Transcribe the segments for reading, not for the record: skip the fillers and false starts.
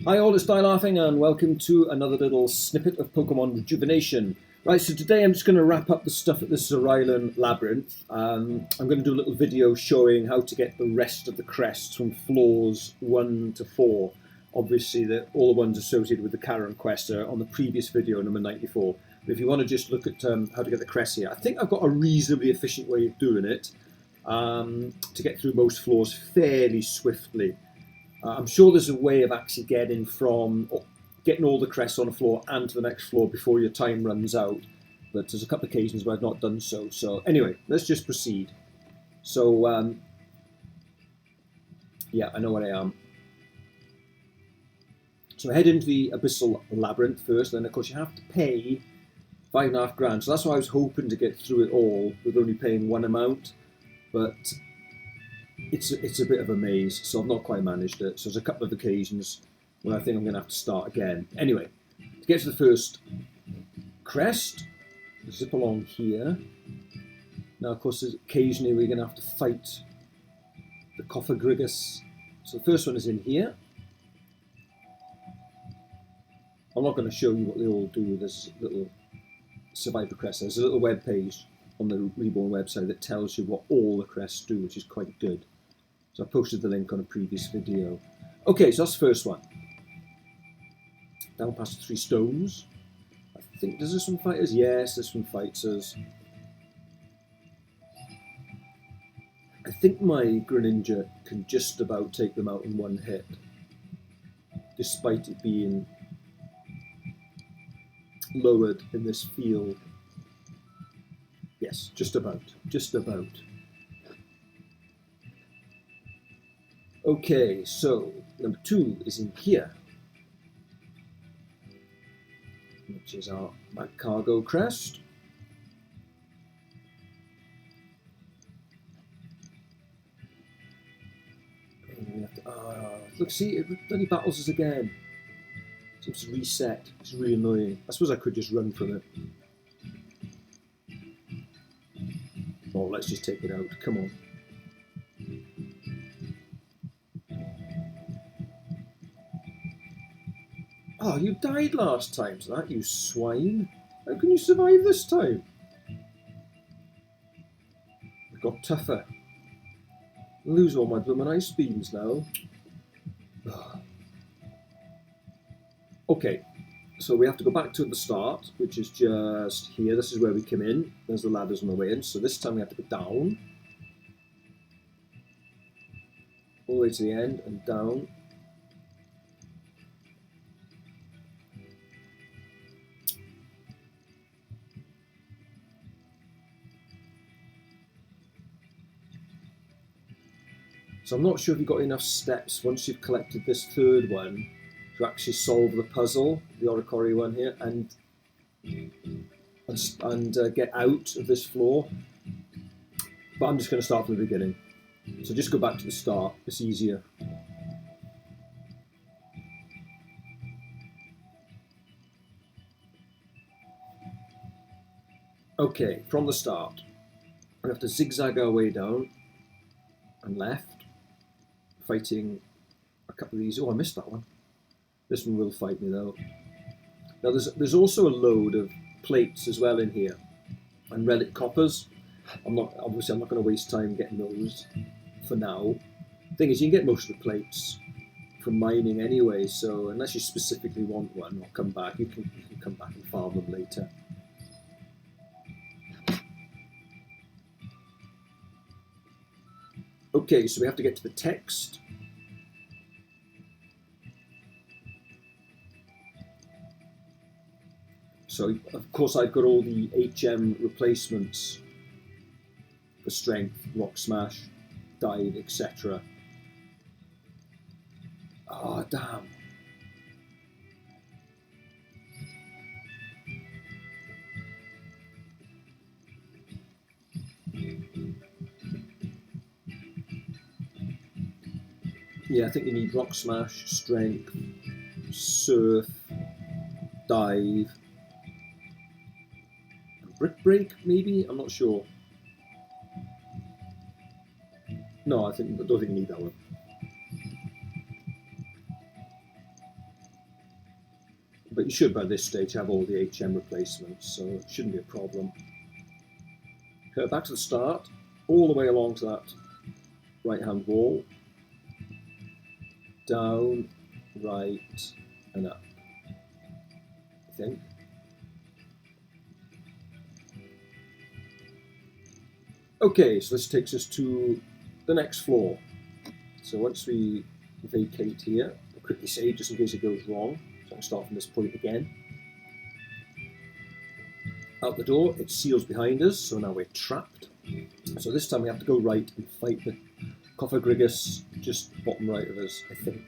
Hi all, it's Laughing and welcome to another little snippet of Pokemon Rejuvenation. Right, so today I'm just going to wrap up the stuff at the Zorrialyn Labyrinth. I'm going to do a little video showing how to get the rest of the crests from floors 1 to 4. Obviously, all the ones associated with the Karen quest are on the previous video, number 94. But if you want to just look at how to get the crests here, I think I've got a reasonably efficient way of doing it to get through most floors fairly swiftly. I'm sure there's a way of actually getting all the crests on the floor and to the next floor before your time runs out. But there's a couple of occasions where I've not done so. So anyway, let's just proceed. So yeah, I know where I am. So I head into the Abyssal Labyrinth first, and then of course you have to pay £5.5 grand. So that's why I was hoping to get through it all with only paying one amount. But it's a bit of a maze, so I've not quite managed it. So there's a couple of occasions where I think I'm going to have to start again. Anyway, to get to the first crest, zip along here. Now, of course, occasionally we're going to have to fight the Cophagrigus. So the first one is in here. I'm not going to show you what they all do. There's a little Survivor Crest. There's a little web page on the Reborn website that tells you what all the crests do, which is quite good. So I posted the link on a previous video. Okay, so that's the first one. Down past the 3 stones. I think, does this one fight us? Yes, this one fights us. I think my Greninja can just about take them out in one hit, despite it being lowered in this field. Yes, just about, just about. Okay, so number 2 is in here, which is our Cargo Crest. And we have to, look, see, it bloody battles us again. Seems to reset. It's really annoying. I suppose I could just run from it. Oh, let's just take it out. Come on. Oh, you died last time to that, you swine. How can you survive this time? I got tougher. I lose all my blooming ice beams now. Okay, so we have to go back to the start, which is just here. This is where we come in. There's the ladders on the way in. So this time we have to go down. All the way to the end and down. So I'm not sure if you've got enough steps once you've collected this third one to actually solve the puzzle, the Oricori one here, and get out of this floor. But I'm just going to start from the beginning. So just go back to the start, it's easier. Okay, from the start, we have to zigzag our way down and left, fighting a couple of these. Oh, I missed that one. This one will fight me though. Now there's also a load of plates as well in here, and relic coppers. Obviously I'm not going to waste time getting those for now. Thing is, you can get most of the plates from mining anyway, so unless you specifically want one or come back, you can come back and farm them later. Okay, so we have to get to the text. So, of course, I've got all the HM replacements for strength, rock smash, dive, etc. Oh, damn. Yeah, I think you need rock smash, strength, surf, dive, brick break, maybe? I'm not sure. No, I don't think you need that one. But you should by this stage have all the HM replacements, so it shouldn't be a problem. Okay, back to the start, all the way along to that right-hand wall, down, right, and up, I think. Okay, so this takes us to the next floor. So once we vacate here, I'll quickly save just in case it goes wrong. So I can start from this point again. Out the door, it seals behind us, so now we're trapped. So this time we have to go right and fight the Cofagrigus just bottom right of us, I think.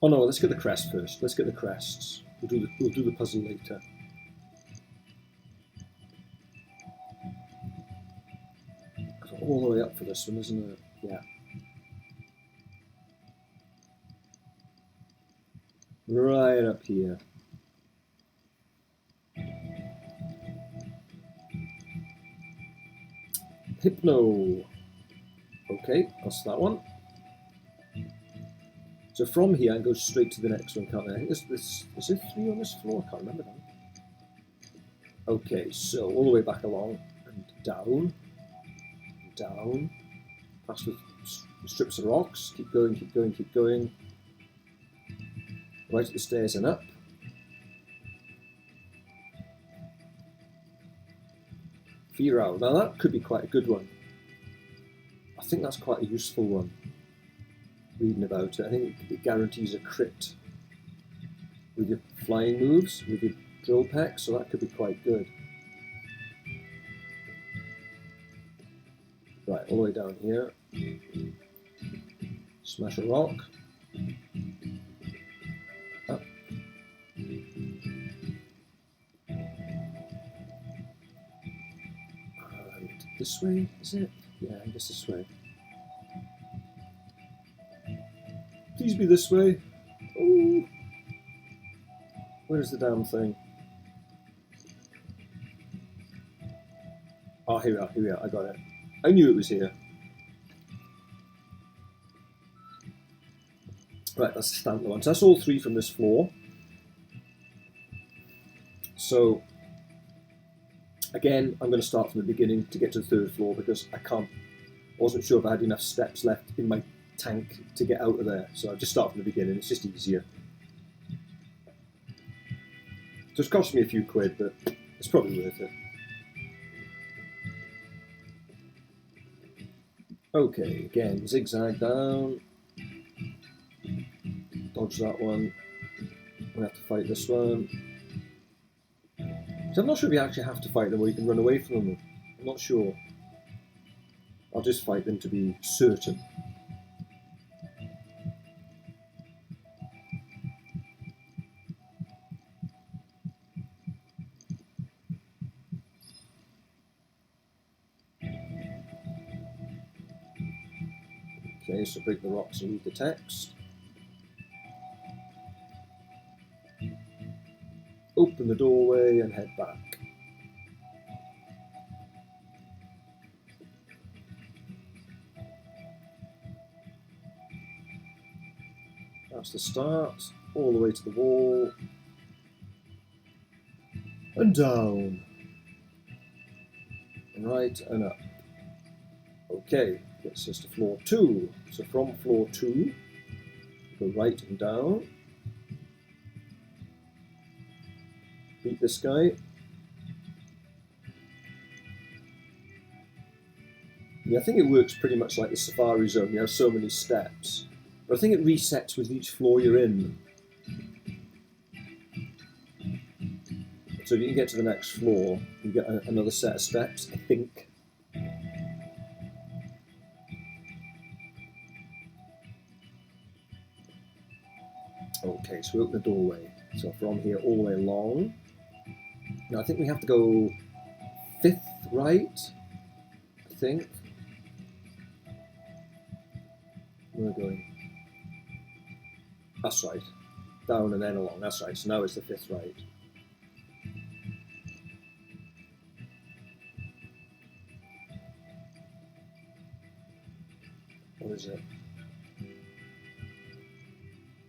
Oh no, let's get the crest first. Let's get the crests. We'll do the puzzle later. All the way up for this one, isn't it? Yeah. Right up here. Hypno. Okay, that's that one. So from here, I can go straight to the next one, can't I? I think is there 3 on this floor? I can't remember now. Okay, so all the way back along and down. Down, past with strips of rocks, keep going, keep going, keep going, right at the stairs and up. Feral, now that could be quite a good one. I think that's quite a useful one, reading about it. I think it guarantees a crit with your flying moves, with your drill peck, so that could be quite good. Right, all the way down here. Smash a rock. Up. And this way, is it? Yeah, I guess this way. Please be this way. Oh, where's the damn thing? Oh, here we are, here we are, I got it. I knew it was here. Right, that's the stamp one. So that's all 3 from this floor. So, again, I'm going to start from the beginning to get to the 3rd floor because I wasn't sure if I had enough steps left in my tank to get out of there. So I'll just start from the beginning, it's just easier. So it's cost me a few quid, but it's probably worth it. Okay, again, zigzag down, dodge that one, we have to fight this one. So I'm not sure if you actually have to fight them or you can run away from them, I'm not sure. I'll just fight them to be certain. Okay, so break the rocks and read the text. Open the doorway and head back. That's the start, all the way to the wall. And down. And right and up. Okay, gets us to floor 2. So from floor 2, go right and down. Beat this guy. Yeah, I think it works pretty much like the Safari Zone. You have so many steps. But I think it resets with each floor you're in. So if you can get to the next floor, you get another set of steps, I think. Okay, so we open the doorway. So from here all the way along. Now I think we have to go 5th right, I think. We're going. That's right. Down and then along, that's right. So now it's the 5th right. What is it?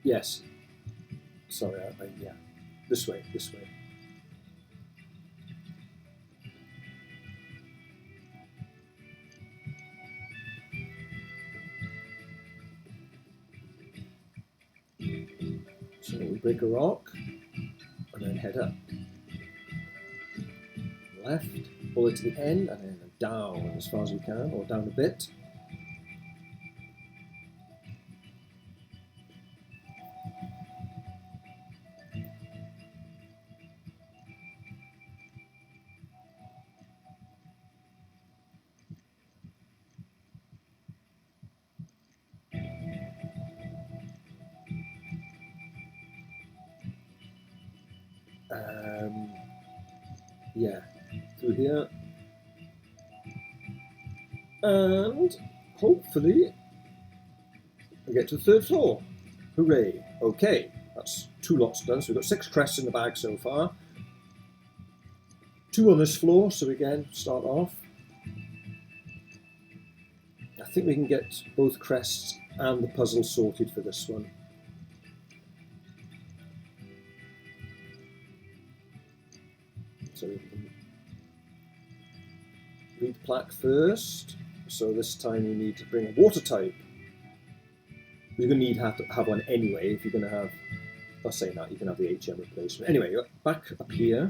Yes. Sorry, yeah, this way, this way. So we break a rock and then head up. Left, all the way to the end, and then down as far as we can, or down a bit. Yeah, through here. And hopefully we get to the 3rd floor. Hooray. Okay, that's 2 lots done. So we've got 6 crests in the bag so far. 2 on this floor, so again, start off. I think we can get both crests and the puzzle sorted for this one. So we can read the plaque first. So this time you need to bring a water type. You're going to need to have one anyway if you're going to have, I was saying that, you can have the HM replacement. Anyway, back up here.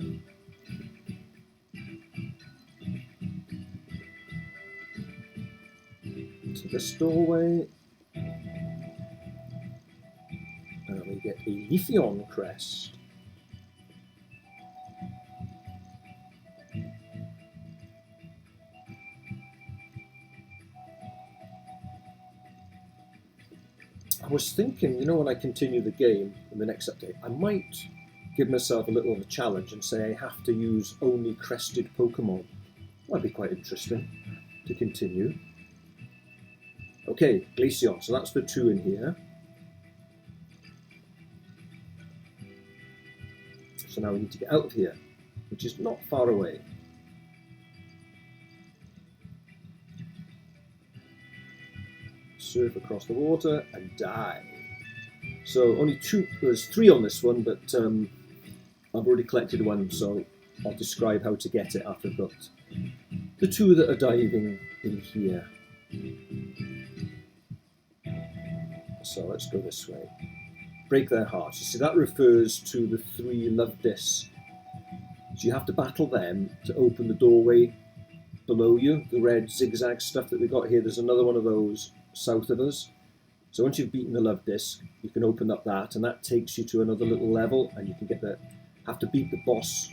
To this doorway. And we get a Glaceon crest. I was thinking, you know, when I continue the game in the next update, I might give myself a little of a challenge and say I have to use only crested Pokemon. That'd be quite interesting to continue. Okay, Glaceon, so that's the 2 in here. So now we need to get out of here, which is not far away. Surf across the water and die. So only 2, there's 3 on this one, but I've already collected one, so I'll describe how to get it after I've got the 2 that are diving in here. So let's go this way. Break their hearts. You see, that refers to the 3 love discs. So you have to battle them to open the doorway below you. The red zigzag stuff that we got here, there's another one of those south of us. So once you've beaten the love disc, you can open up that, and that takes you to another little level, and you can get have to beat the boss,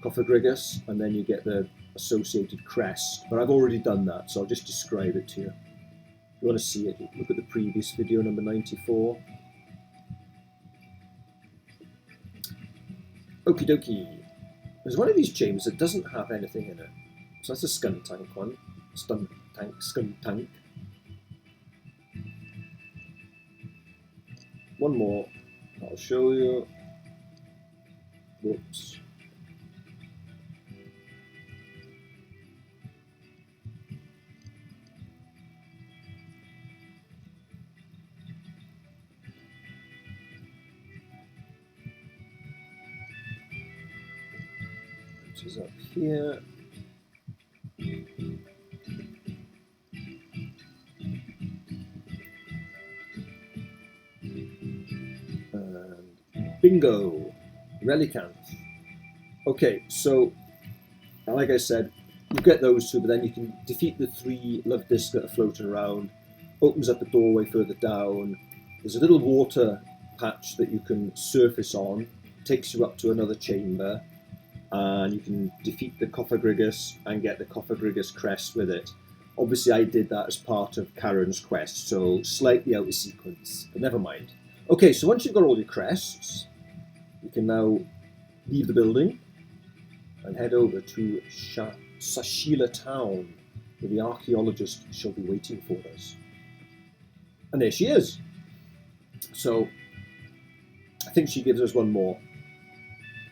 Cofagrigus, and then you get the associated crest. But I've already done that, so I'll just describe it to you. If you want to see it, look at the previous video, number 94. Okie dokie. There's one of these chambers that doesn't have anything in it. So that's a Skuntank one. Skuntank. One more. I'll show you. Whoops. Which is up here. Bingo! Relicanth. Okay, so like I said, you get those 2, but then you can defeat the 3 love discs that are floating around. Opens up a doorway further down. There's a little water patch that you can surface on. Takes you up to another chamber, and you can defeat the Cofagrigus and get the Cofagrigus crest with it. Obviously, I did that as part of Karen's quest, so slightly out of sequence, but never mind. Okay, so once you've got all your crests, you can now leave the building and head over to Sashila Town, where the archaeologist shall be waiting for us. And there she is. So, I think she gives us one more.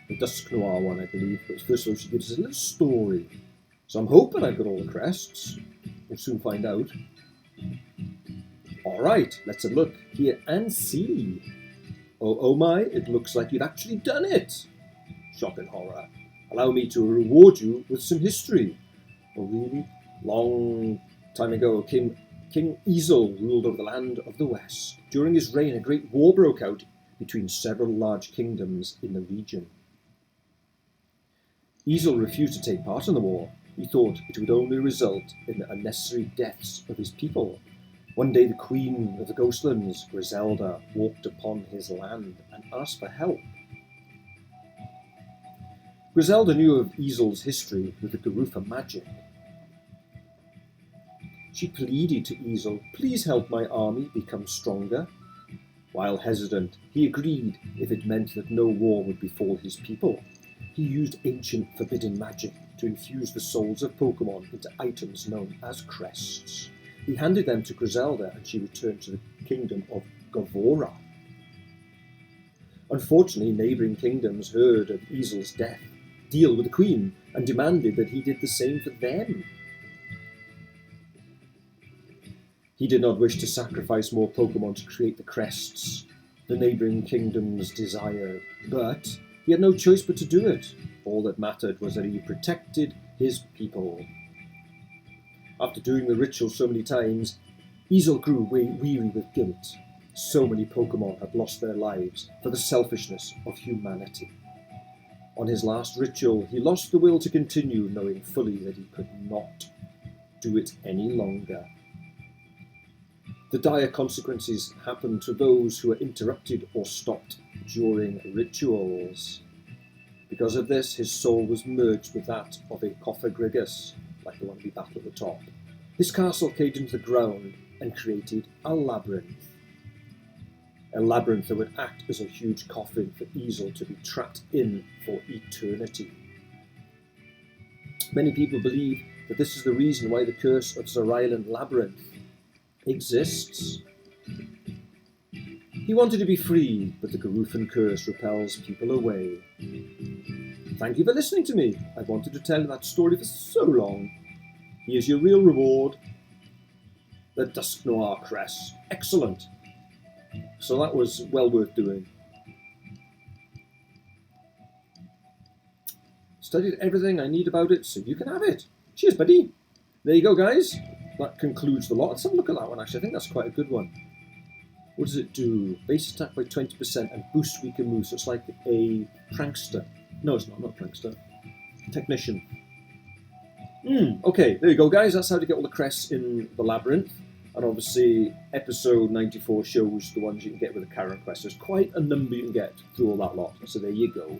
The Dusk Noir one, I believe. But first of all, she gives us a little story. So I'm hoping I've got all the crests. We'll soon find out. Alright, let's have a look here and see. Oh my, it looks like you've actually done it. Shock and horror. Allow me to reward you with some history. Oh really? Long time ago, King Ezel ruled over the land of the West. During his reign, a great war broke out between several large kingdoms in the region. Ezel refused to take part in the war. He thought it would only result in the unnecessary deaths of his people. One day the queen of the Ghostlands, Griselda, walked upon his land and asked for help. Griselda knew of Ezel's history with the Garufa magic. She pleaded to Ezel, "Please help my army become stronger." While hesitant, he agreed if it meant that no war would befall his people. He used ancient forbidden magic to infuse the souls of Pokemon into items known as Crests. He handed them to Griselda and she returned to the kingdom of Govora. Unfortunately, neighbouring kingdoms heard of Ezel's death, deal with the queen, and demanded that he did the same for them. He did not wish to sacrifice more Pokemon to create the Crests the neighbouring kingdoms desired, but he had no choice but to do it. All that mattered was that he protected his people. After doing the ritual so many times, Ezel grew weary with guilt. So many Pokemon had lost their lives for the selfishness of humanity. On his last ritual, he lost the will to continue, knowing fully that he could not do it any longer. The dire consequences happened to those who were interrupted or stopped during rituals. Because of this, his soul was merged with that of a Coffagrigus, like the one we battled at the top. His castle caved into the ground and created a labyrinth. A labyrinth that would act as a huge coffin for Ezel to be trapped in for eternity. Many people believe that this is the reason why the curse of Zorrialyn Labyrinth exists. He wanted to be free, but the Garufan curse repels people away. Thank you for listening to me. I wanted to tell that story for so long. Here's your real reward. The Dusk Noir Crest. Excellent. So that was well worth doing. Studied everything I need about it, so you can have it. Cheers, buddy. There you go, guys. That concludes the lot. Let's have a look at that one, actually. I think that's quite a good one. What does it do? Base attack by 20% and boost weaker moves. So it's like a prankster. No, it's not prankster. Technician. Okay, there you go, guys. That's how to get all the crests in the labyrinth. And obviously, episode 94 shows the ones you can get with the Karen quest. There's quite a number you can get through all that lot. So there you go.